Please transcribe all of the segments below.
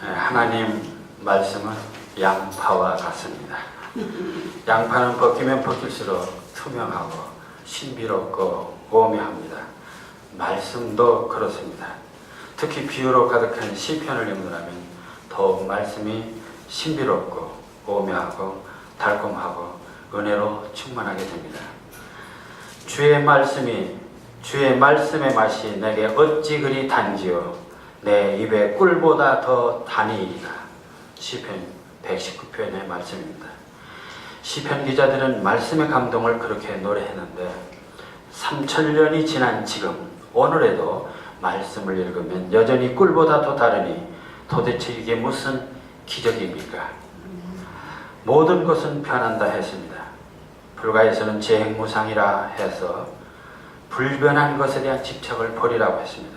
하나님 말씀은 양파와 같습니다. 양파는 벗기면 벗길수록 투명하고 신비롭고 오묘합니다. 말씀도 그렇습니다. 특히 비유로 가득한 시편을 읽는다면 더욱 말씀이 신비롭고 오묘하고 달콤하고 은혜로 충만하게 됩니다. 주의 말씀의 맛이 내게 어찌 그리 단지요 내 입에 꿀보다 더 다니이다. 시편 119편의 말씀입니다. 시편 기자들은 말씀의 감동을 그렇게 노래했는데 3000년이 지난 지금 오늘에도 말씀을 읽으면 여전히 꿀보다 더 다르니 도대체 이게 무슨 기적입니까? 모든 것은 변한다 했습니다. 불가에서는 재행무상이라 해서 불변한 것에 대한 집착을 버리라고 했습니다.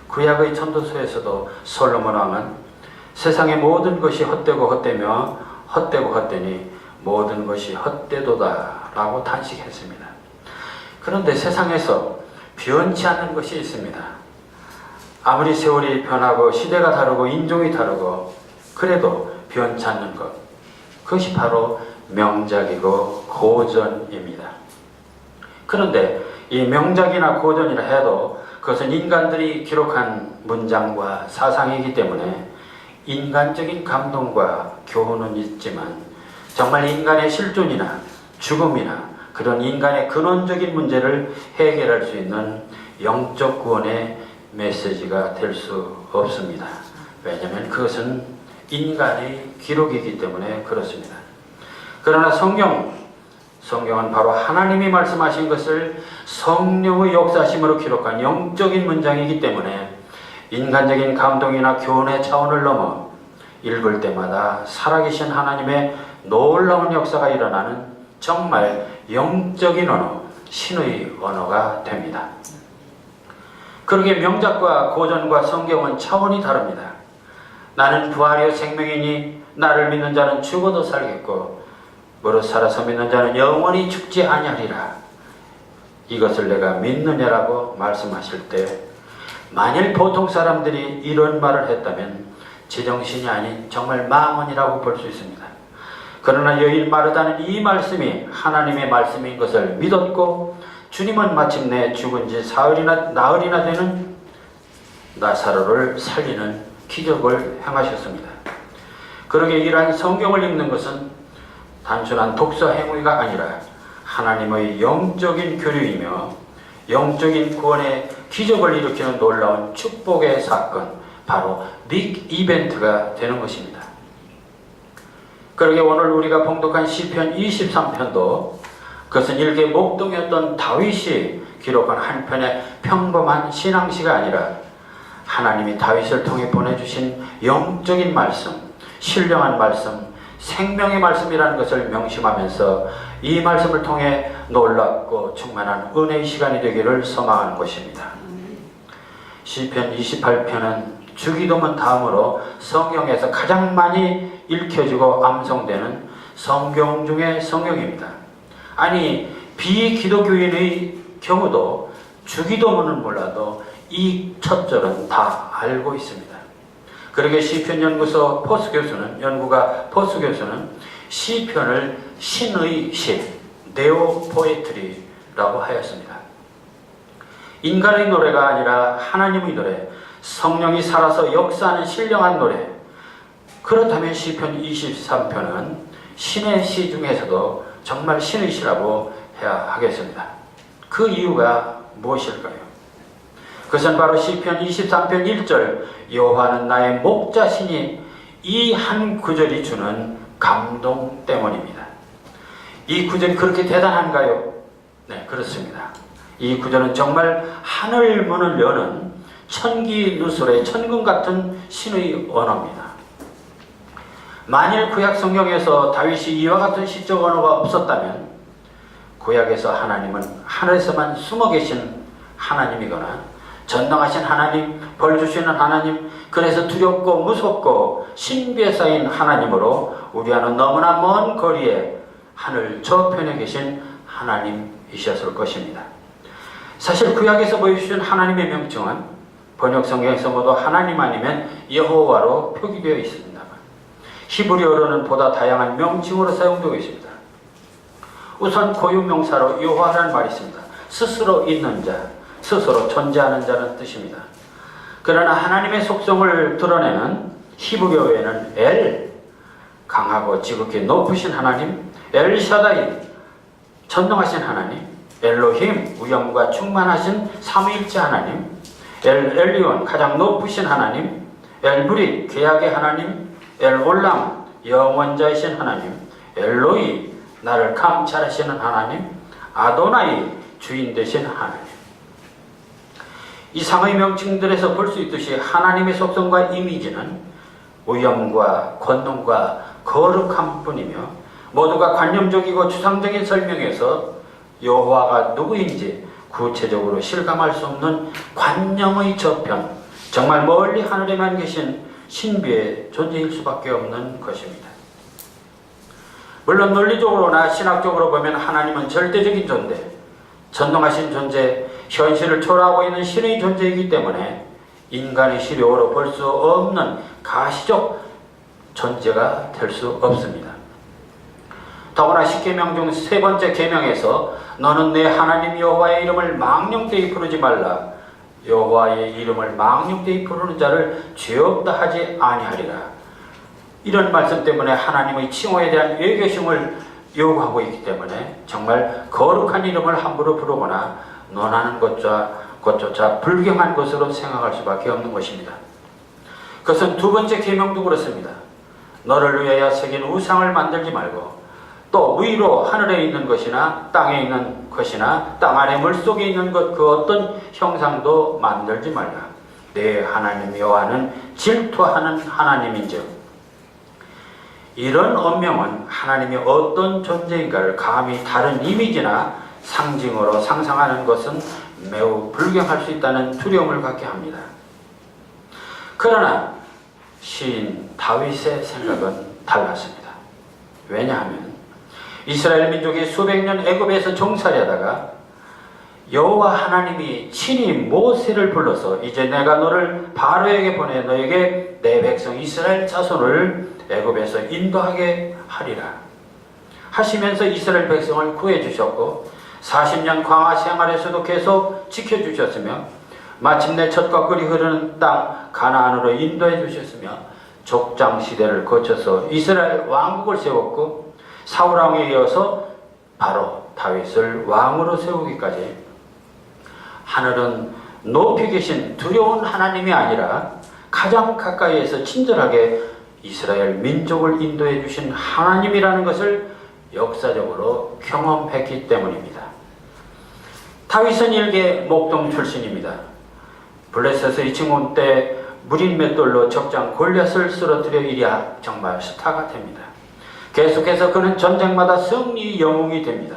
구약의 천도서에서도 솔로몬 왕은 세상의 모든 것이 헛되고 헛되며 헛되고 헛되니 모든 것이 헛되도다 라고 탄식했습니다. 그런데 세상에서 변치 않는 것이 있습니다. 아무리 세월이 변하고 시대가 다르고 인종이 다르고 그래도 변치 않는 것, 그것이 바로 명작이고 고전입니다. 그런데 이 명작이나 고전이라 해도 그것은 인간들이 기록한 문장과 사상이기 때문에 인간적인 감동과 교훈은 있지만 정말 인간의 실존이나 죽음이나 그런 인간의 근원적인 문제를 해결할 수 있는 영적 구원의 메시지가 될 수 없습니다. 왜냐하면 그것은 인간의 기록이기 때문에 그렇습니다. 그러나 성경은 바로 하나님이 말씀하신 것을 성령의 역사심으로 기록한 영적인 문장이기 때문에 인간적인 감동이나 교훈의 차원을 넘어 읽을 때마다 살아계신 하나님의 놀라운 역사가 일어나는 정말 영적인 언어, 신의 언어가 됩니다. 그러게 명작과 고전과 성경은 차원이 다릅니다. 나는 부활이요 생명이니 나를 믿는 자는 죽어도 살겠고 무릇 살아서 믿는 자는 영원히 죽지 아니하리라. 이것을 내가 믿느냐라고 말씀하실 때 만일 보통 사람들이 이런 말을 했다면 제정신이 아닌 정말 망언이라고 볼 수 있습니다. 그러나 여인 마르다는 이 말씀이 하나님의 말씀인 것을 믿었고 주님은 마침내 죽은 지 나흘이나 되는 나사로를 살리는 기적을 행하셨습니다. 그러게 이러한 성경을 읽는 것은 단순한 독서 행위가 아니라 하나님의 영적인 교류이며 영적인 구원의 기적을 일으키는 놀라운 축복의 사건, 바로 빅 이벤트가 되는 것입니다. 그러게 오늘 우리가 봉독한 시편 23편도 그것은 일개 목동이었던 다윗이 기록한 한 편의 평범한 신앙시가 아니라 하나님이 다윗을 통해 보내주신 영적인 말씀, 신령한 말씀, 생명의 말씀이라는 것을 명심하면서 이 말씀을 통해 놀랍고 충만한 은혜의 시간이 되기를 소망하는 것입니다. 시편 28편은 주기도문 다음으로 성경에서 가장 많이 읽혀지고 암송되는 성경 중의 성경입니다. 아니 비기독교인의 경우도 주기도문을 몰라도 이 첫 절은 다 알고 있습니다. 그러게 시편연구가 포스 교수는 시편을 신의 시, 네오 포에트리라고 하였습니다. 인간의 노래가 아니라 하나님의 노래, 성령이 살아서 역사하는 신령한 노래. 그렇다면 시편 23편은 신의 시 중에서도 정말 신의 시라고 해야 하겠습니다. 그 이유가 무엇일까요? 그것은 바로 시편 23편 1절 여호와는 나의 목자시니 이 한 구절이 주는 감동 때문입니다. 이 구절이 그렇게 대단한가요? 네, 그렇습니다. 이 구절은 정말 하늘 문을 여는 천기 누설의 천금 같은 신의 언어입니다. 만일 구약 성경에서 다윗이 이와 같은 시적 언어가 없었다면 구약에서 하나님은 하늘에서만 숨어 계신 하나님이거나 전능하신 하나님, 벌 주시는 하나님, 그래서 두렵고 무섭고 신비에 쌓인 하나님으로 우리와는 너무나 먼 거리에 하늘 저편에 계신 하나님이셨을 것입니다. 사실 구약에서 보여주신 하나님의 명칭은 번역 성경에서 모두 하나님 아니면 여호와로 표기되어 있습니다만 히브리어로는 보다 다양한 명칭으로 사용되고 있습니다. 우선 고유명사로 여호와라는 말이 있습니다. 스스로 있는 자, 스스로 존재하는 자는 뜻입니다. 그러나 하나님의 속성을 드러내는 히브리어에는 엘, 강하고 지극히 높으신 하나님, 엘샤다이, 전능하신 하나님, 엘로힘, 위엄과 충만하신 삼위일체 하나님, 엘리온, 가장 높으신 하나님, 엘브릿, 계약의 하나님, 엘올람, 영원자이신 하나님, 엘로이, 나를 감찰하시는 하나님, 아도나이, 주인 되신 하나님. 이상의 명칭들에서 볼 수 있듯이 하나님의 속성과 이미지는 위엄과 권능과 거룩함 뿐이며 모두가 관념적이고 추상적인 설명에서 여호와가 누구인지 구체적으로 실감할 수 없는 관념의 저편, 정말 멀리 하늘에만 계신 신비의 존재일 수밖에 없는 것입니다. 물론 논리적으로나 신학적으로 보면 하나님은 절대적인 존재, 전능하신 존재, 현실을 초월하고 있는 신의 존재이기 때문에 인간의 시력으로 볼 수 없는 가시적 존재가 될 수 없습니다. 더구나 십계명 중 세 번째 계명에서 너는 내 하나님 여호와의 이름을 망령되이 부르지 말라. 여호와의 이름을 망령되이 부르는 자를 죄 없다 하지 아니하리라. 이런 말씀 때문에 하나님의 칭호에 대한 외교심을 요구하고 있기 때문에 정말 거룩한 이름을 함부로 부르거나 논하는 것조차 불경한 것으로 생각할 수밖에 없는 것입니다. 그것은 두 번째 계명도 그렇습니다. 너를 위하여 새긴 우상을 만들지 말고 또 위로 하늘에 있는 것이나 땅에 있는 것이나 땅 아래 물속에 있는 것 그 어떤 형상도 만들지 말라. 내 하나님 여호와는 질투하는 하나님인즉. 이런 언명은 하나님이 어떤 존재인가를 감히 다른 이미지나 상징으로 상상하는 것은 매우 불경할 수 있다는 두려움을 갖게 합니다. 그러나 시인 다윗의 생각은 달랐습니다. 왜냐하면 이스라엘 민족이 수백 년 애굽에서 종살이하다가 여호와 하나님이 친히 모세를 불러서 이제 내가 너를 바로에게 보내 너에게 내 백성 이스라엘 자손을 애굽에서 인도하게 하리라 하시면서 이스라엘 백성을 구해주셨고 40년 광야 생활에서도 계속 지켜주셨으며 마침내 젖과 꿀이 흐르는 땅 가나안으로 인도해 주셨으며 족장시대를 거쳐서 이스라엘 왕국을 세웠고 사울왕에 이어서 바로 다윗을 왕으로 세우기까지 하늘은 높이 계신 두려운 하나님이 아니라 가장 가까이에서 친절하게 이스라엘 민족을 인도해 주신 하나님이라는 것을 역사적으로 경험했기 때문입니다. 다윗은 일개 목동 출신입니다. 블레셋의 징혼 때 무린 맷돌로 적장 골리앗을 쓰러뜨려 이랴 정말 스타가 됩니다. 계속해서 그는 전쟁마다 승리의 영웅이 됩니다.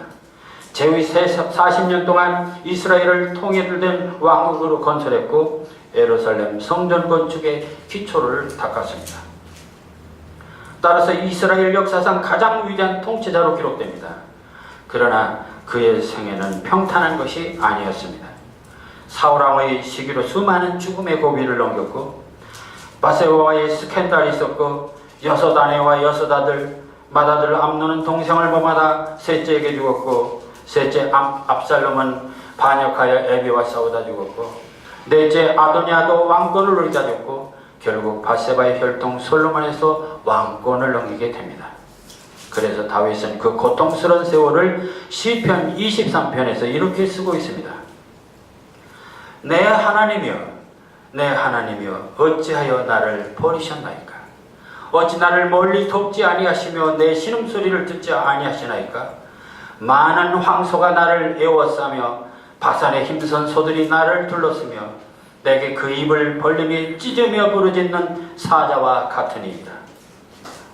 제위 40년 동안 이스라엘을 통일된 왕국으로 건설했고 예루살렘 성전 건축의 기초를 닦았습니다. 따라서 이스라엘 역사상 가장 위대한 통치자로 기록됩니다. 그러나 그의 생애는 평탄한 것이 아니었습니다. 사울왕의 시기로 수많은 죽음의 고비를 넘겼고 바세바와의 스캔들이 있었고 여섯 아내와 여섯 아들 맏아들 암논은 동생을 범하다 셋째에게 죽었고 셋째 압살롬은 반역하여 에비와 싸우다 죽었고 넷째 아도니아도 왕권을 누리다 죽고 결국 바세바의 혈통 솔로몬에서 왕권을 넘기게 됩니다. 그래서 다윗은 그 고통스러운 세월을 시편 23편에서 이렇게 쓰고 있습니다. 내 하나님이여 내 하나님이여 어찌하여 나를 버리셨나이까? 어찌 나를 멀리 돕지 아니하시며 내 신음소리를 듣지 아니하시나이까? 많은 황소가 나를 애워싸며 바산의 힘선 소들이 나를 둘렀으며 내게 그 입을 벌리며 찢으며 부르짖는 사자와 같으니이다.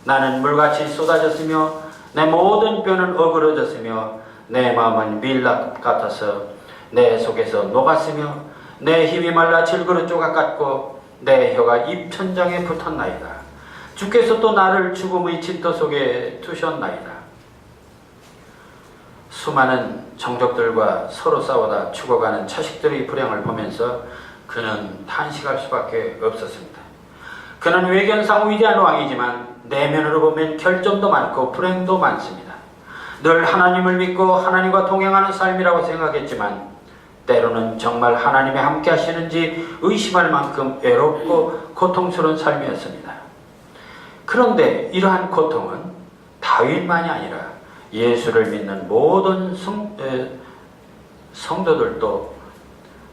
나는 물같이 쏟아졌으며 내 모든 뼈는 어그러졌으며 내 마음은 밀랍 같아서 내 속에서 녹았으며 내 힘이 말라 질그릇 조각 같고 내 혀가 입천장에 붙었나이다. 주께서 또 나를 죽음의 짙어 속에 두셨나이다. 수많은 정적들과 서로 싸우다 죽어가는 자식들의 불행을 보면서 그는 탄식할 수밖에 없었습니다. 그는 외견상 위대한 왕이지만 내면으로 보면 결점도 많고 불행도 많습니다. 늘 하나님을 믿고 하나님과 동행하는 삶이라고 생각했지만 때로는 정말 하나님이 함께 하시는지 의심할 만큼 외롭고 고통스러운 삶이었습니다. 그런데 이러한 고통은 다윗만이 아니라 예수를 믿는 모든 성도들도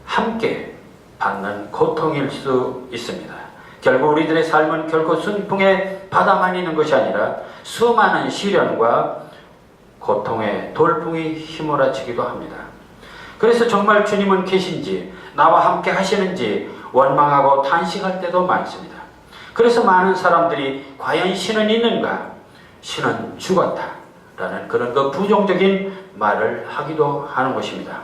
함께 받는 고통일 수 있습니다. 결국 우리들의 삶은 결코 순풍의 바다만 있는 것이 아니라 수많은 시련과 고통의 돌풍이 휘몰아치기도 합니다. 그래서 정말 주님은 계신지 나와 함께 하시는지 원망하고 탄식할 때도 많습니다. 그래서 많은 사람들이 과연 신은 있는가? 신은 죽었다 라는 그런 부정적인 말을 하기도 하는 것입니다.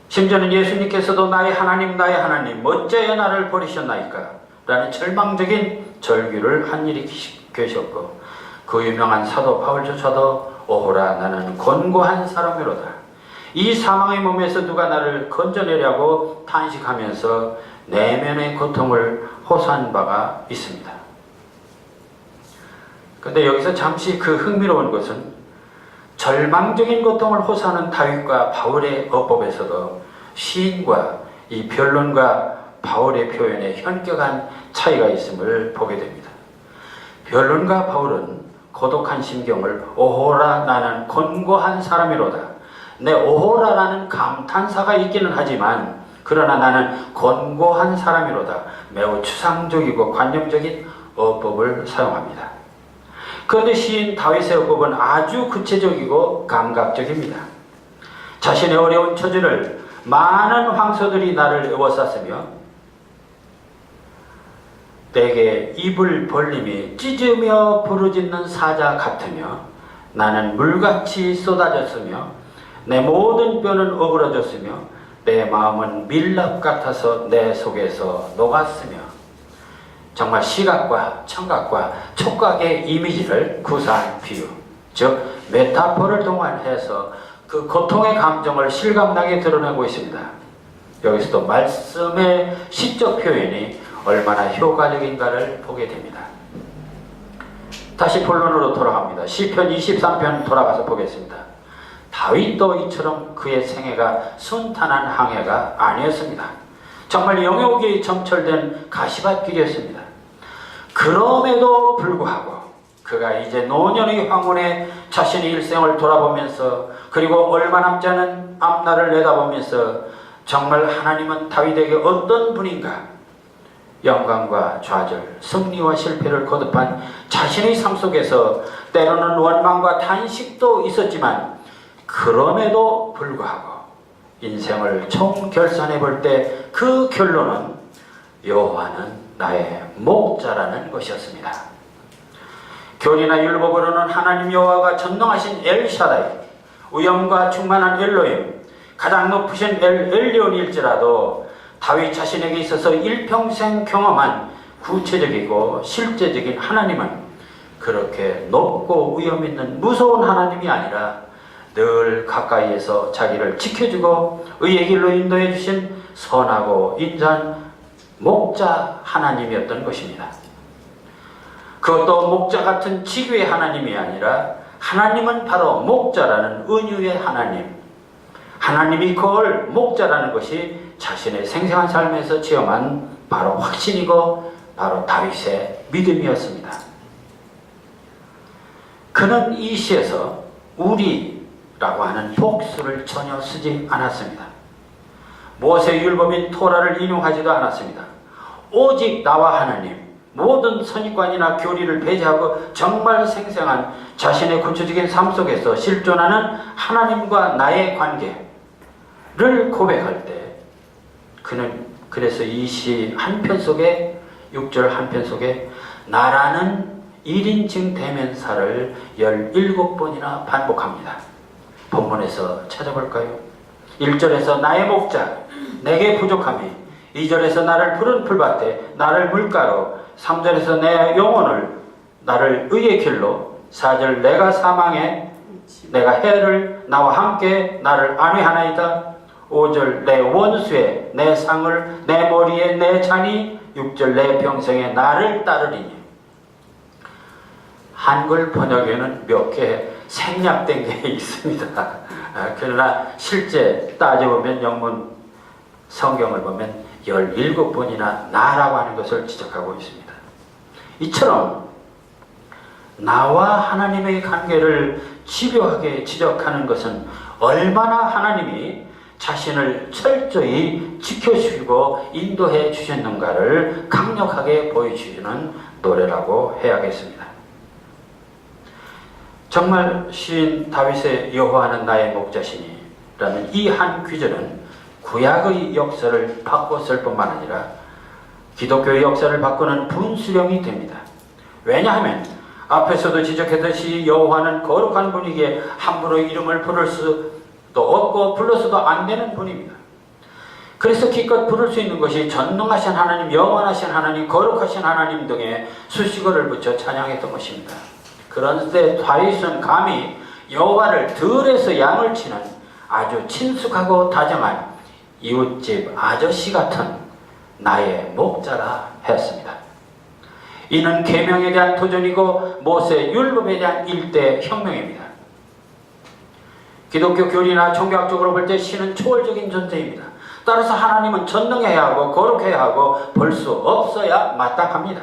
심지어는 예수님께서도 나의 하나님 어찌하여 나를 버리셨나이까? 라는 절망적인 절규를 한 일이 계셨고 그 유명한 사도 바울조차도 오호라 나는 곤고한 사람이로다. 이 사망의 몸에서 누가 나를 건져내려고 탄식하면서 내면의 고통을 호소한 바가 있습니다. 그런데 여기서 잠시 그 흥미로운 것은 절망적인 고통을 호소하는 다윗과 바울의 어법에서도 시인과 이 변론가 바울의 표현에 현격한 차이가 있음을 보게 됩니다. 변론가 바울은 고독한 심경을 오호라 나는 곤고한 사람이로다. 내 오호라라는 감탄사가 있기는 하지만 그러나 나는 곤고한 사람이로다. 매우 추상적이고 관념적인 어법을 사용합니다. 그런데 시인 다윗의 어법은 아주 구체적이고 감각적입니다. 자신의 어려운 처지를 많은 황소들이 나를 에워쌌으며 내게 입을 벌림이 찢으며 부르짖는 사자 같으며 나는 물같이 쏟아졌으며 내 모든 뼈는 어그러졌으며 내 마음은 밀랍 같아서 내 속에서 녹았으며 정말 시각과 청각과 촉각의 이미지를 구사한 비유, 즉 메타포를 동원해서 그 고통의 감정을 실감나게 드러내고 있습니다. 여기서도 말씀의 시적 표현이 얼마나 효과적인가를 보게 됩니다. 다시 본론으로 돌아갑니다. 시편 23편 돌아가서 보겠습니다. 다윗도 이처럼 그의 생애가 순탄한 항해가 아니었습니다. 정말 영역이 점철된 가시밭길이었습니다. 그럼에도 불구하고 그가 이제 노년의 황혼에 자신의 일생을 돌아보면서 그리고 얼마 남지 않은 앞날을 내다보면서 정말 하나님은 다윗에게 어떤 분인가? 영광과 좌절, 승리와 실패를 거듭한 자신의 삶 속에서 때로는 원망과 탄식도 있었지만 그럼에도 불구하고 인생을 총결산해 볼 때 그 결론은 여호와는 나의 목자라는 것이었습니다. 교리나 율법으로는 하나님 여호와가 전능하신 엘샤다이, 위엄과 충만한 엘로힘, 가장 높으신 엘리온일지라도 다윗 자신에게 있어서 일평생 경험한 구체적이고 실제적인 하나님은 그렇게 높고 위엄 있는 무서운 하나님이 아니라 늘 가까이에서 자기를 지켜주고 의의 길로 인도해 주신 선하고 인자한 목자 하나님이었던 것입니다. 그것도 목자 같은 치유의 하나님이 아니라 하나님은 바로 목자라는 은유의 하나님, 하나님이 그걸 목자라는 것이 자신의 생생한 삶에서 체험한 바로 확신이고 바로 다윗의 믿음이었습니다. 그는 이 시에서 우리라고 하는 복수를 전혀 쓰지 않았습니다. 모세의 율법인 토라를 인용하지도 않았습니다. 오직 나와 하나님, 모든 선입관이나 교리를 배제하고 정말 생생한 자신의 구체적인 삶 속에서 실존하는 하나님과 나의 관계를 고백할 때 그는 그래서 이 시 한편 속에 6절 한편 속에 나라는 1인칭 대명사를 17번이나 반복합니다. 본문에서 찾아볼까요? 1절에서 나의 목자 내게 부족함이, 2절에서 나를 푸른 풀밭에 나를 물가로, 3절에서 내 영혼을 나를 의의 길로, 4절 내가 사망에 내가 해를 나와 함께 나를 안위하나이다, 5절 내 원수의 내 상을 내 머리에 내 잔이 6절 내 평생에 나를 따르리니. 한글 번역에는 몇 개 생략된 게 있습니다. 그러나 실제 따져보면 영문 성경을 보면 17번이나 나라고 하는 것을 지적하고 있습니다. 이처럼 나와 하나님의 관계를 집요하게 지적하는 것은 얼마나 하나님이 자신을 철저히 지켜주시고 인도해 주셨는가를 강력하게 보여주시는 노래라고 해야겠습니다. 정말 시인 다윗의 여호와는 나의 목자시니 라는 이 한 구절은 구약의 역사를 바꿨을 뿐만 아니라 기독교의 역사를 바꾸는 분수령이 됩니다. 왜냐하면 앞에서도 지적했듯이 여호와는 거룩한 분이기에 함부로 이름을 부를 수도 없고 불러서도 안 되는 분입니다. 그래서 기껏 부를 수 있는 것이 전능하신 하나님, 영원하신 하나님, 거룩하신 하나님 등의 수식어를 붙여 찬양했던 것입니다. 그런데 다윗은 감히 여호와를 들에서 양을 치는 아주 친숙하고 다정한 이웃집 아저씨 같은 나의 목자라 했습니다. 이는 계명에 대한 도전이고 모세 율법에 대한 일대 혁명입니다. 기독교 교리나 종교학적으로 볼 때 신은 초월적인 존재입니다. 따라서 하나님은 전능해야 하고 거룩해야 하고 볼 수 없어야 마땅합니다.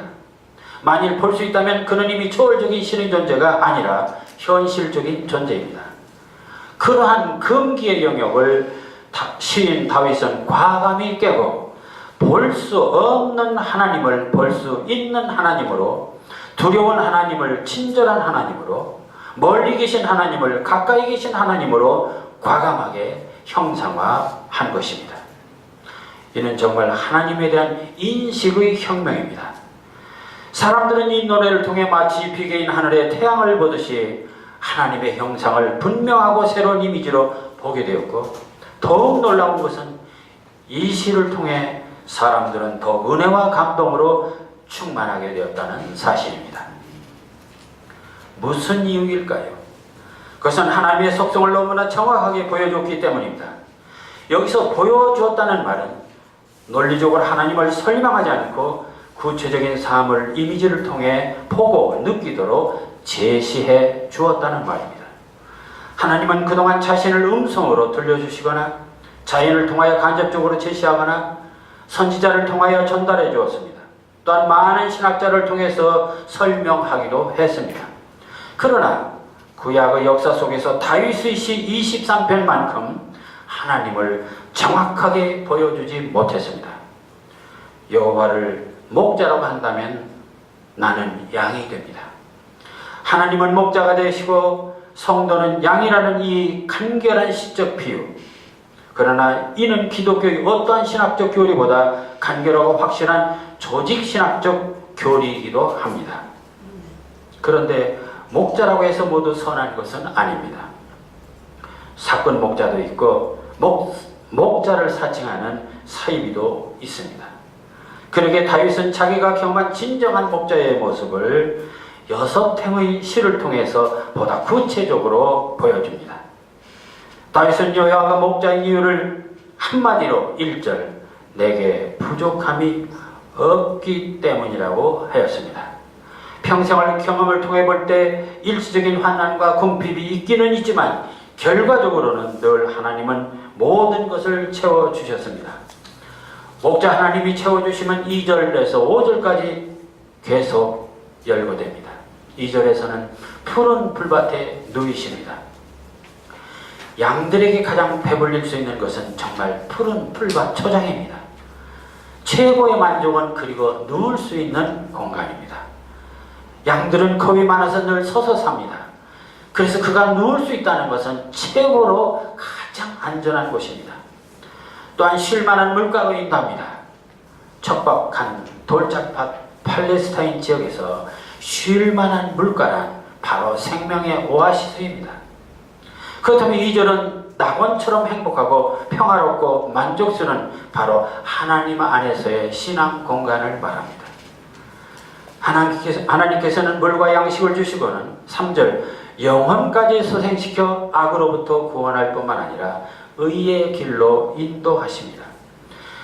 만일 볼 수 있다면 그는 이미 초월적인 신의 존재가 아니라 현실적인 존재입니다. 그러한 금기의 영역을 시인 다윗은 과감히 깨고 볼 수 없는 하나님을 볼 수 있는 하나님으로, 두려운 하나님을 친절한 하나님으로, 멀리 계신 하나님을 가까이 계신 하나님으로 과감하게 형상화한 것입니다. 이는 정말 하나님에 대한 인식의 혁명입니다. 사람들은 이 노래를 통해 마치 비개인 하늘에 태양을 보듯이 하나님의 형상을 분명하고 새로운 이미지로 보게 되었고, 더욱 놀라운 것은 이 시를 통해 사람들은 더 은혜와 감동으로 충만하게 되었다는 사실입니다. 무슨 이유일까요? 그것은 하나님의 속성을 너무나 정확하게 보여줬기 때문입니다. 여기서 보여주었다는 말은 논리적으로 하나님을 설명하지 않고 구체적인 삶을 이미지를 통해 보고 느끼도록 제시해 주었다는 말입니다. 하나님은 그동안 자신을 음성으로 들려주시거나 자연을 통하여 간접적으로 제시하거나 선지자를 통하여 전달해 주었습니다. 또한 많은 신학자를 통해서 설명하기도 했습니다. 그러나 구약의 역사 속에서 다윗의 시 23편만큼 하나님을 정확하게 보여주지 못했습니다. 여호와를 목자라고 한다면 나는 양이 됩니다. 하나님은 목자가 되시고 성도는 양이라는 이 간결한 시적 비유, 그러나 이는 기독교의 어떠한 신학적 교리보다 간결하고 확실한 조직신학적 교리이기도 합니다. 그런데 목자라고 해서 모두 선한 것은 아닙니다. 사건 목자도 있고 목자를 사칭하는 사이비도 있습니다. 그러게 다윗은 자기가 경험한 진정한 목자의 모습을 6행의 시를 통해서 보다 구체적으로 보여줍니다. 다윗은 여호와가 목자인 이유를 한마디로 1절 내게 부족함이 없기 때문이라고 하였습니다. 평생을 경험을 통해 볼 때 일시적인 환난과 궁핍이 있기는 있지만 결과적으로는 늘 하나님은 모든 것을 채워주셨습니다. 목자 하나님이 채워주시면 2절에서 5절까지 계속 열거됩니다. 2절에서는 푸른 풀밭에 누이십니다. 양들에게 가장 배불릴 수 있는 것은 정말 푸른 풀밭 초장입니다. 최고의 만족은 그리고 누울 수 있는 공간입니다. 양들은 겁이 많아서 늘 서서 삽니다. 그래서 그가 누울 수 있다는 것은 최고로 가장 안전한 곳입니다. 또한 쉴만한 물가가 있답니다. 척박한 돌짝밭 팔레스타인 지역에서 쉴만한 물가란 바로 생명의 오아시스입니다. 그렇다면 2절은 낙원처럼 행복하고 평화롭고 만족스러운 바로 하나님 안에서의 신앙 공간을 말합니다. 하나님께서는 물과 양식을 주시고는 3절 영혼까지 소생시켜 악으로부터 구원할 뿐만 아니라 의의 길로 인도하십니다.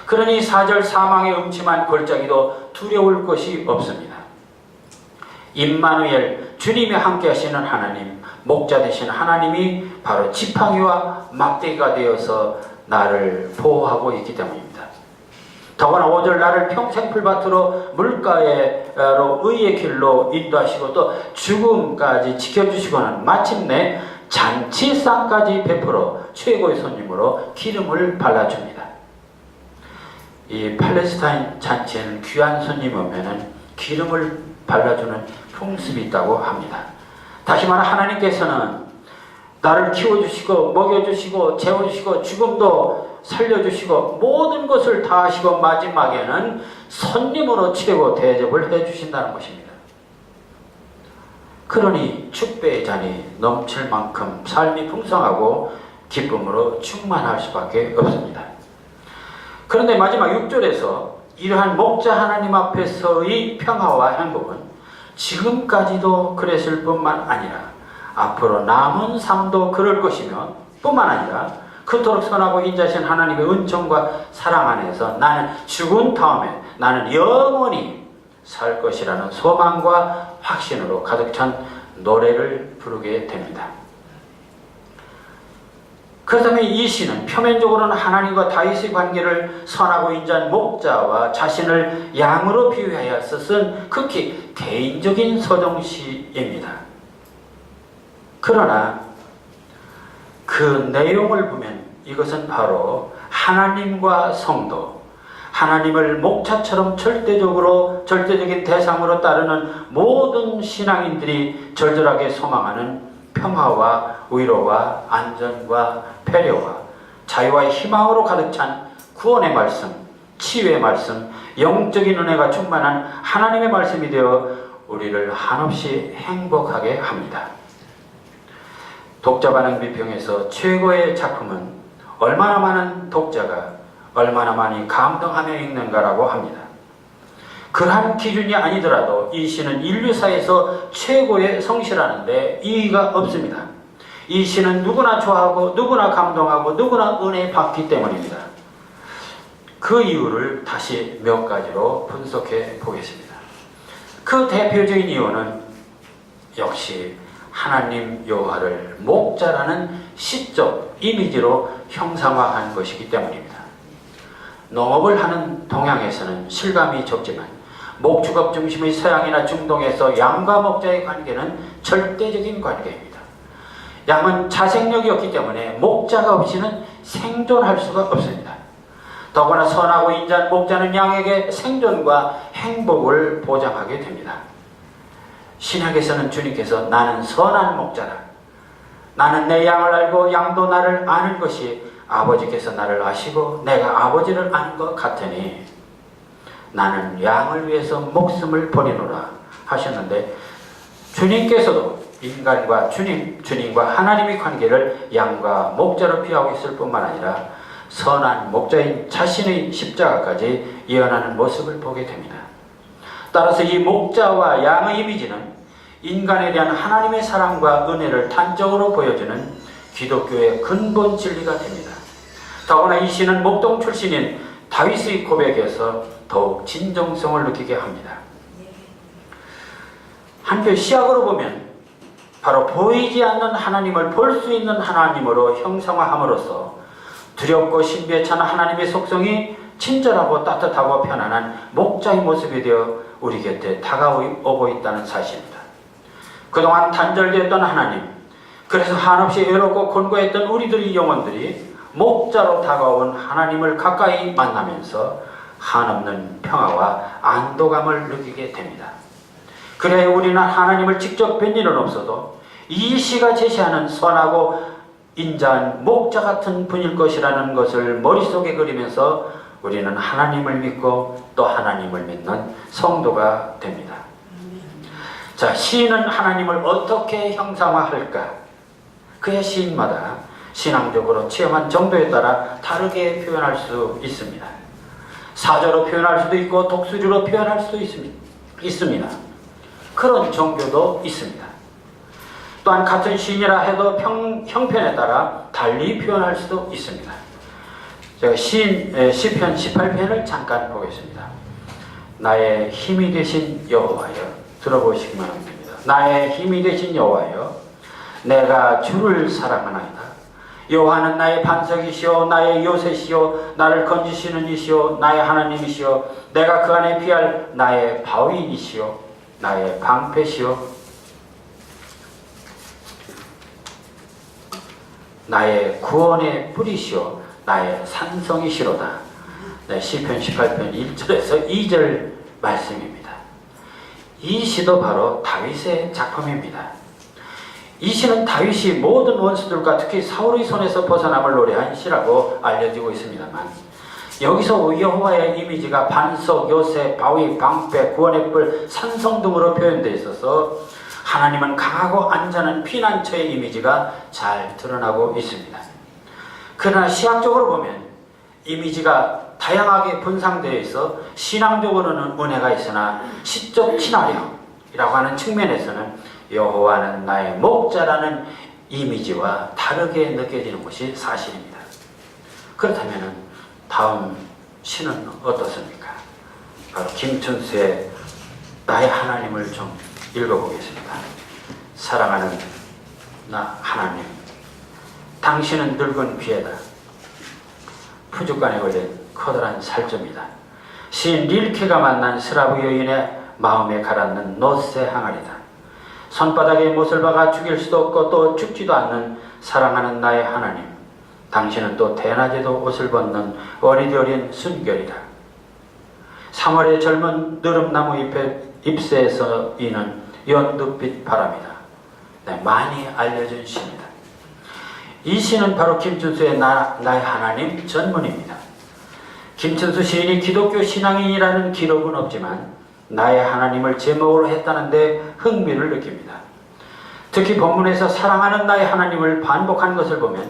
그러니 4절 사망의 음침한 골짜기도 두려울 것이 없습니다. 임마누엘, 주님이 함께 하시는 하나님, 목자 되신 하나님이 바로 지팡이와 막대기가 되어서 나를 보호하고 있기 때문입니다. 더구나 5절 나를 평생 풀밭으로 물가로 의의 길로 인도하시고 또 죽음까지 지켜주시고는 마침내 잔치상까지 베풀어 최고의 손님으로 기름을 발라줍니다. 이 팔레스타인 잔치에는 귀한 손님 오면은 기름을 발라주는 풍습이 있다고 합니다. 다시 말해 하나님께서는 나를 키워주시고 먹여주시고 재워주시고 죽음도 살려주시고 모든 것을 다 하시고 마지막에는 손님으로 최고 대접을 해주신다는 것입니다. 그러니 축배의 잔이 넘칠 만큼 삶이 풍성하고 기쁨으로 충만할 수밖에 없습니다. 그런데 마지막 6절에서 이러한 목자 하나님 앞에서의 평화와 행복은 지금까지도 그랬을 뿐만 아니라 앞으로 남은 삶도 그럴 것이며 뿐만 아니라 그토록 선하고 인자신 하나님의 은총과 사랑 안에서 나는 죽은 다음에 나는 영원히 살 것이라는 소망과 확신으로 가득 찬 노래를 부르게 됩니다. 그렇다면 이 시는 표면적으로는 하나님과 다윗의 관계를 선하고 인자한 목자와 자신을 양으로 비유하여서 쓴 극히 개인적인 서정시입니다. 그러나 그 내용을 보면 이것은 바로 하나님과 성도, 하나님을 목자처럼 절대적인 대상으로 따르는 모든 신앙인들이 절절하게 소망하는 평화와 위로와 안전과 배려와 자유와 희망으로 가득 찬 구원의 말씀, 치유의 말씀, 영적인 은혜가 충만한 하나님의 말씀이 되어 우리를 한없이 행복하게 합니다. 독자 반응 비평에서 최고의 작품은 얼마나 많은 독자가 얼마나 많이 감동하며 읽는가라고 합니다. 그러한 기준이 아니더라도 이 시는 인류사에서 최고의 성시라는데 이의가 없습니다. 이 시는 누구나 좋아하고 누구나 감동하고 누구나 은혜 받기 때문입니다. 그 이유를 다시 몇 가지로 분석해 보겠습니다. 그 대표적인 이유는 역시 하나님 여호와를 목자라는 시적 이미지로 형상화한 것이기 때문입니다. 농업을 하는 동양에서는 실감이 적지만 목축업 중심의 서양이나 중동에서 양과 목자의 관계는 절대적인 관계입니다. 양은 자생력이 없기 때문에 목자가 없이는 생존할 수가 없습니다. 더구나 선하고 인자한 목자는 양에게 생존과 행복을 보장하게 됩니다. 신약에서는 주님께서 나는 선한 목자다, 나는 내 양을 알고 양도 나를 아는 것이 아버지께서 나를 아시고 내가 아버지를 아는 것 같으니 나는 양을 위해서 목숨을 버리노라 하셨는데, 주님께서도 인간과 주님과 하나님의 관계를 양과 목자로 비하고 있을 뿐만 아니라 선한 목자인 자신의 십자가까지 예언하는 모습을 보게 됩니다. 따라서 이 목자와 양의 이미지는 인간에 대한 하나님의 사랑과 은혜를 단적으로 보여주는 기독교의 근본 진리가 됩니다. 더구나 이 시는 목동 출신인 다윗의 고백에서 더욱 진정성을 느끼게 합니다. 한편 시약으로 보면 바로 보이지 않는 하나님을 볼 수 있는 하나님으로 형상화함으로써 두렵고 신비에 찬 하나님의 속성이 친절하고 따뜻하고 편안한 목자의 모습이 되어 우리 곁에 다가오고 있다는 사실입니다. 그동안 단절되었던 하나님, 그래서 한없이 외롭고 곤고했던 우리들의 영혼들이 목자로 다가온 하나님을 가까이 만나면서 한없는 평화와 안도감을 느끼게 됩니다. 그래 우리는 하나님을 직접 뵌 일은 없어도 이 시가 제시하는 선하고 인자한 목자 같은 분일 것이라는 것을 머릿속에 그리면서 우리는 하나님을 믿고 또 하나님을 믿는 성도가 됩니다. 자, 시인은 하나님을 어떻게 형상화할까? 그의 시인마다 신앙적으로 체험한 정도에 따라 다르게 표현할 수 있습니다. 사조로 표현할 수도 있고 독수리로 표현할 수도 있습니다. 그런 종교도 있습니다. 또한 같은 시인이라 해도 형편에 따라 달리 표현할 수도 있습니다. 제가 시편 18편을 잠깐 보겠습니다. 나의 힘이 되신 여호와여, 들어보시기만 합니다. 나의 힘이 되신 여호와여, 내가 주를 사랑하나이다. 여호와는 나의 반석이시오, 나의 요새시오, 나를 건지시는 이시오, 나의 하나님이시오, 내가 그 안에 피할 나의 바위이시오, 나의 방패시오, 나의 구원의 뿌리시오, 나의 산성이시로다. 네, 시편 18편 1절에서 2절 말씀입니다. 이 시도 바로 다윗의 작품입니다. 이 시는 다윗이 모든 원수들과 특히 사울의 손에서 벗어남을 노래한 시라고 알려지고 있습니다만, 여기서 여호와의 이미지가 반석, 요새, 바위, 방패, 구원의 뿔, 산성 등으로 표현되어 있어서 하나님은 강하고 안전한 피난처의 이미지가 잘 드러나고 있습니다. 그러나 신학적으로 보면 이미지가 다양하게 분산되어 있어 신앙적으로는 은혜가 있으나 시적 친화력이라고 하는 측면에서는 여호와는 나의 목자라는 이미지와 다르게 느껴지는 것이 사실입니다. 그렇다면 다음 시는 어떻습니까? 바로 김춘수의 나의 하나님을 좀 읽어보겠습니다. 사랑하는 나 하나님, 당신은 늙은 비에다 푸죽간에 걸린 커다란 살점이다. 시인 릴케가 만난 스라브 여인의 마음에 가라앉는 노새 항아리다. 손바닥에 못을 박아 죽일 수도 없고 또 죽지도 않는 사랑하는 나의 하나님, 당신은 또 대낮에도 옷을 벗는 어리디 어린 순결이다. 3월의 젊은 느릅나무 잎새에서 이는 연두빛 바람이다. 네, 많이 알려진 시입니다. 이 시는 바로 김춘수의 나의 하나님 전문입니다. 김춘수 시인이 기독교 신앙인이라는 기록은 없지만 나의 하나님을 제목으로 했다는데 흥미를 느낍니다. 특히 본문에서 사랑하는 나의 하나님을 반복한 것을 보면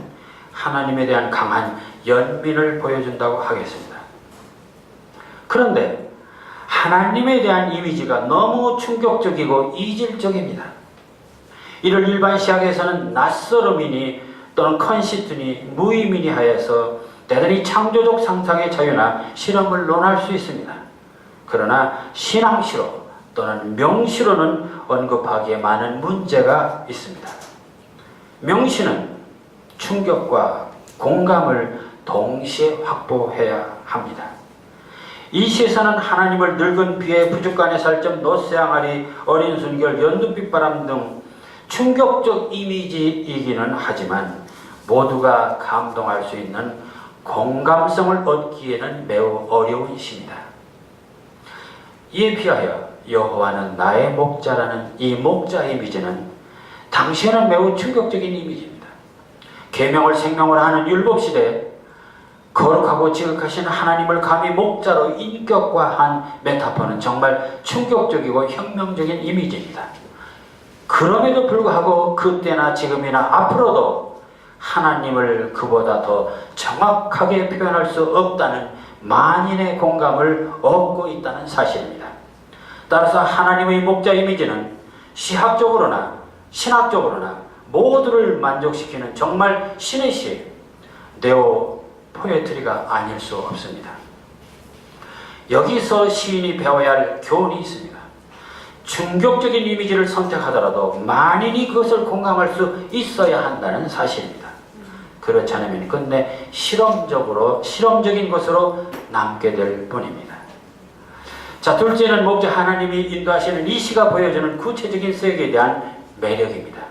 하나님에 대한 강한 연민을 보여준다고 하겠습니다. 그런데 하나님에 대한 이미지가 너무 충격적이고 이질적입니다. 이를 일반 시학에서는 낯설음이니 또는 컨시트니 무의미니 하여서 대단히 창조적 상상의 자유나 실험을 논할 수 있습니다. 그러나 신앙시로 또는 명시로는 언급하기에 많은 문제가 있습니다. 명시는 충격과 공감을 동시에 확보해야 합니다. 이 시에서는 하나님을 늙은 비에 부족간의 살점, 노새 항아리, 어린 순결, 연두빛 바람 등 충격적 이미지이기는 하지만 모두가 감동할 수 있는 공감성을 얻기에는 매우 어려운 시입니다. 이에 비하여 여호와는 나의 목자라는 이 목자 이미지는 당시에는 매우 충격적인 이미지입니다. 계명을 생명으로 하는 율법시대에 거룩하고 지극하신 하나님을 감히 목자로 인격화한 메타포는 정말 충격적이고 혁명적인 이미지입니다. 그럼에도 불구하고 그때나 지금이나 앞으로도 하나님을 그보다 더 정확하게 표현할 수 없다는 만인의 공감을 얻고 있다는 사실입니다. 따라서 하나님의 목자 이미지는 시학적으로나 신학적으로나 모두를 만족시키는 정말 신의 시, 네오 포에트리가 아닐 수 없습니다. 여기서 시인이 배워야 할 교훈이 있습니다. 충격적인 이미지를 선택하더라도 만인이 그것을 공감할 수 있어야 한다는 사실입니다. 그렇지 않으면 끝내 실험적인 것으로 남게 될 뿐입니다. 자, 둘째는 목자 하나님이 인도하시는 이 시가 보여주는 구체적인 세계에 대한 매력입니다.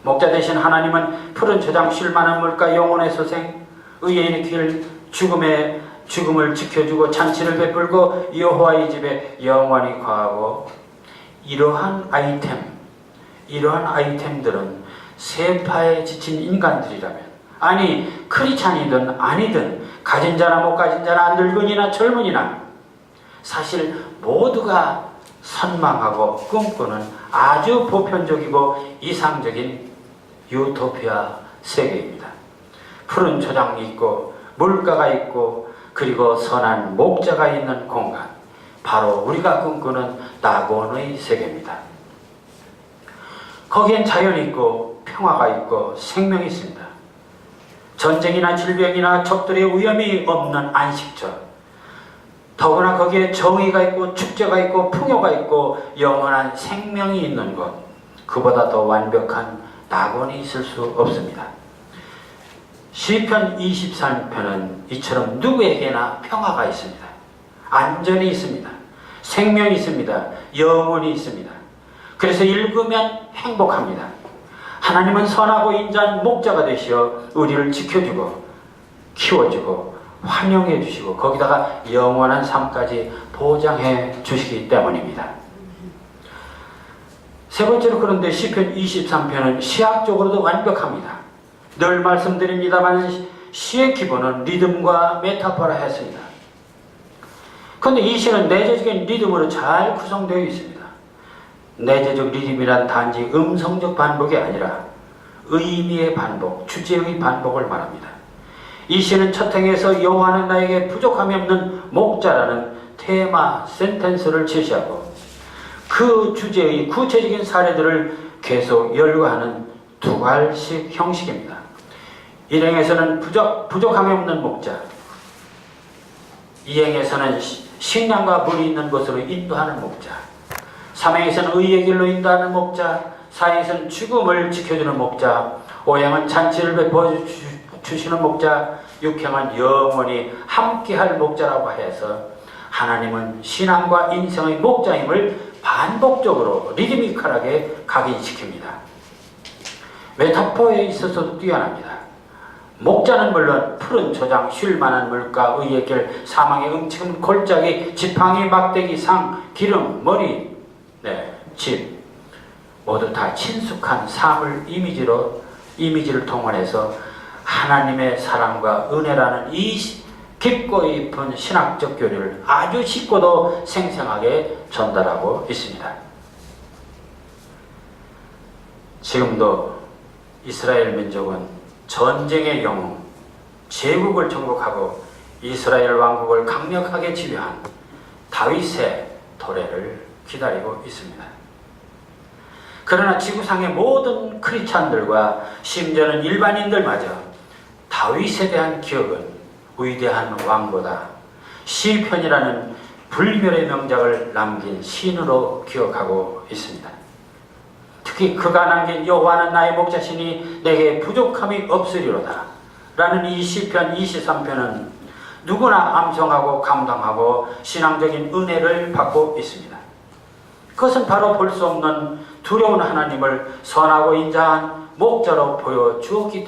목자 대신 하나님은 푸른 저장 쉴만한 물가, 영혼의 소생, 의인의 길, 죽음을 지켜주고 잔치를 베풀고 여호와의 집에 영원히 거하고, 이러한 아이템들은 세파에 지친 인간들이라면, 아니 크리스찬이든 아니든 가진 자나 못 가진 자나 늙은이나 젊은이나 사실 모두가 선망하고 꿈꾸는 아주 보편적이고 이상적인 유토피아 세계입니다. 푸른 초장이 있고 물가가 있고 그리고 선한 목자가 있는 공간, 바로 우리가 꿈꾸는 낙원의 세계입니다. 거기엔 자연이 있고 평화가 있고 생명이 있습니다. 전쟁이나 질병이나 적들의 위험이 없는 안식처, 더구나 거기에 정의가 있고 축제가 있고 풍요가 있고 영원한 생명이 있는 것, 그보다 더 완벽한 낙원이 있을 수 없습니다. 시편 23편은 이처럼 누구에게나 평화가 있습니다. 안전이 있습니다. 생명이 있습니다. 영혼이 있습니다. 그래서 읽으면 행복합니다. 하나님은 선하고 인자한 목자가 되시어 우리를 지켜주고 키워주고 환영해 주시고 거기다가 영원한 삶까지 보장해 주시기 때문입니다. 세 번째로, 그런데 시편 23편은 시학적으로도 완벽합니다. 늘 말씀드립니다만 시의 기본은 리듬과 메타포라 했습니다. 그런데 이 시는 내재적인 리듬으로 잘 구성되어 있습니다. 내재적 리듬이란 단지 음성적 반복이 아니라 의미의 반복, 주제의 반복을 말합니다. 이 시는 첫 행에서 여호와는 나에게 부족함이 없는 목자라는 테마 센텐스를 제시하고 그 주제의 구체적인 사례들을 계속 연구하는 두괄식 형식입니다. 1행에서는 부족함이 없는 목자, 2행에서는 식량과 물이 있는 곳으로 인도하는 목자, 3행에서는 의의 길로 인도하는 목자, 4행에서는 죽음을 지켜주는 목자, 5행은 잔치를 베풀어 주시는 목자, 6행은 영원히 함께할 목자라고 해서 하나님은 신앙과 인생의 목자임을 반복적으로 리드미컬하게 각인시킵니다. 메타포에 있어서도 뛰어납니다. 목자는 물론 푸른 초장, 쉴만한 물가, 의의 길, 사망의 음침한 골짜기, 지팡이, 막대기, 상, 기름, 머리, 집 모두 다 친숙한 삶을 이미지를 통원해서 하나님의 사랑과 은혜라는 이 깊고 깊은 신학적 교리를 아주 쉽고도 생생하게 전달하고 있습니다. 지금도 이스라엘 민족은 전쟁의 영웅, 제국을 정복하고 이스라엘 왕국을 강력하게 지배한 다윗의 도래를 기다리고 있습니다. 그러나 지구상의 모든 크리스찬들과 심지어는 일반인들마저 다윗에 대한 기억은 위대한 왕보다 시편이라는 불멸의 명작을 남긴 시인으로 기억하고 있습니다. 특히 그가 남긴 여호와는 나의 목자시니 내게 부족함이 없으리로다 라는 이 시편 23편은 누구나 암송하고 감당하고 신앙적인 은혜를 받고 있습니다. 그것은 바로 볼 수 없는 두려운 하나님을 선하고 인자한 목자로 보여주었기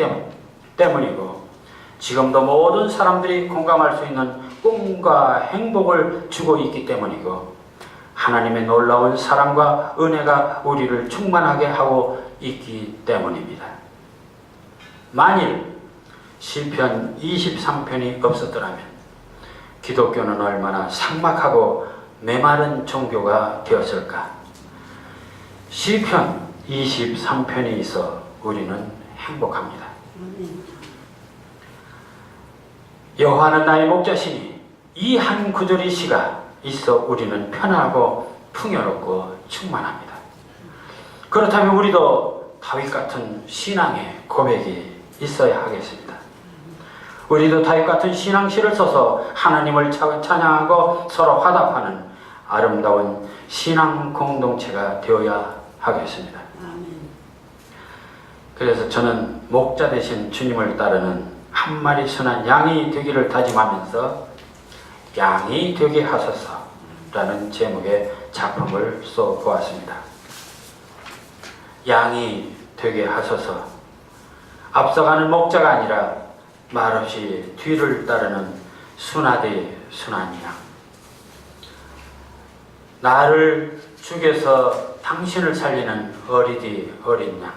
때문이고 지금도 모든 사람들이 공감할 수 있는 꿈과 행복을 주고 있기 때문이고 하나님의 놀라운 사랑과 은혜가 우리를 충만하게 하고 있기 때문입니다. 만일 시편 23편이 없었더라면 기독교는 얼마나 삭막하고 메마른 종교가 되었을까? 시편 23편이 있어 우리는 행복합니다. 여호와는 나의 목자시니 이 한 구절의 시가 있어 우리는 편하고 풍요롭고 충만합니다. 그렇다면 우리도 다윗 같은 신앙의 고백이 있어야 하겠습니다. 우리도 다윗 같은 신앙시를 써서 하나님을 찬양하고 서로 화답하는 아름다운 신앙 공동체가 되어야 하겠습니다. 그래서 저는 목자 되신 주님을 따르는 한 마리 순한 양이 되기를 다짐하면서 양이 되게 하소서 라는 제목의 작품을 써보았습니다. 양이 되게 하소서, 앞서가는 목자가 아니라 말없이 뒤를 따르는 순하디 순한 양. 나를 죽여서 당신을 살리는 어리디 어린 양.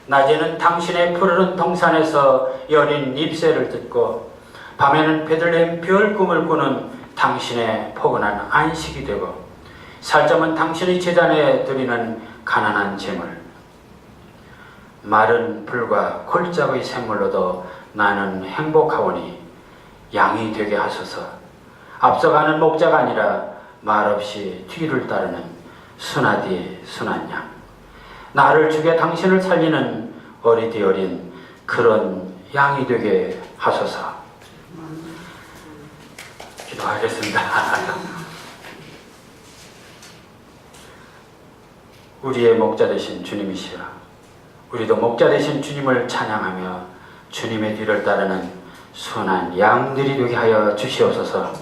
낮에는 당신의 푸르른 동산에서 여린 잎새를 듣고 밤에는 베들레헴 별 꿈을 꾸는 당신의 포근한 안식이 되고 살점은 당신의 제단에 드리는 가난한 제물. 마른 풀과 골짜기의 샘물로도 나는 행복하오니 양이 되게 하소서. 앞서가는 목자가 아니라 말없이 뒤를 따르는 순하디 순한 양. 나를 죽여 당신을 살리는 어리디 어린 그런 양이 되게 하소서. 기도하겠습니다. 우리의 목자 되신 주님이시여, 우리도 목자 되신 주님을 찬양하며 주님의 뒤를 따르는 순한 양들이 되게 하여 주시옵소서.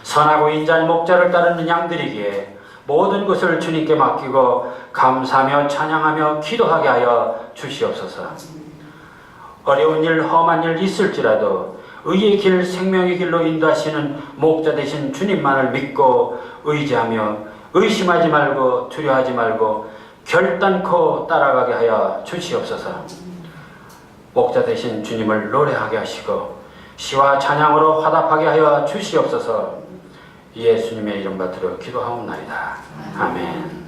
선하고 인자한 목자를 따르는 양들이기에 모든 것을 주님께 맡기고 감사하며 찬양하며 기도하게 하여 주시옵소서. 어려운 일, 험한 일 있을지라도 의의 길, 생명의 길로 인도하시는 목자 되신 주님만을 믿고 의지하며 의심하지 말고 두려워하지 말고 결단코 따라가게 하여 주시옵소서. 목자 되신 주님을 노래하게 하시고 시와 찬양으로 화답하게 하여 주시옵소서. 예수님의 이름 받들어 기도하옵나이다. 아멘.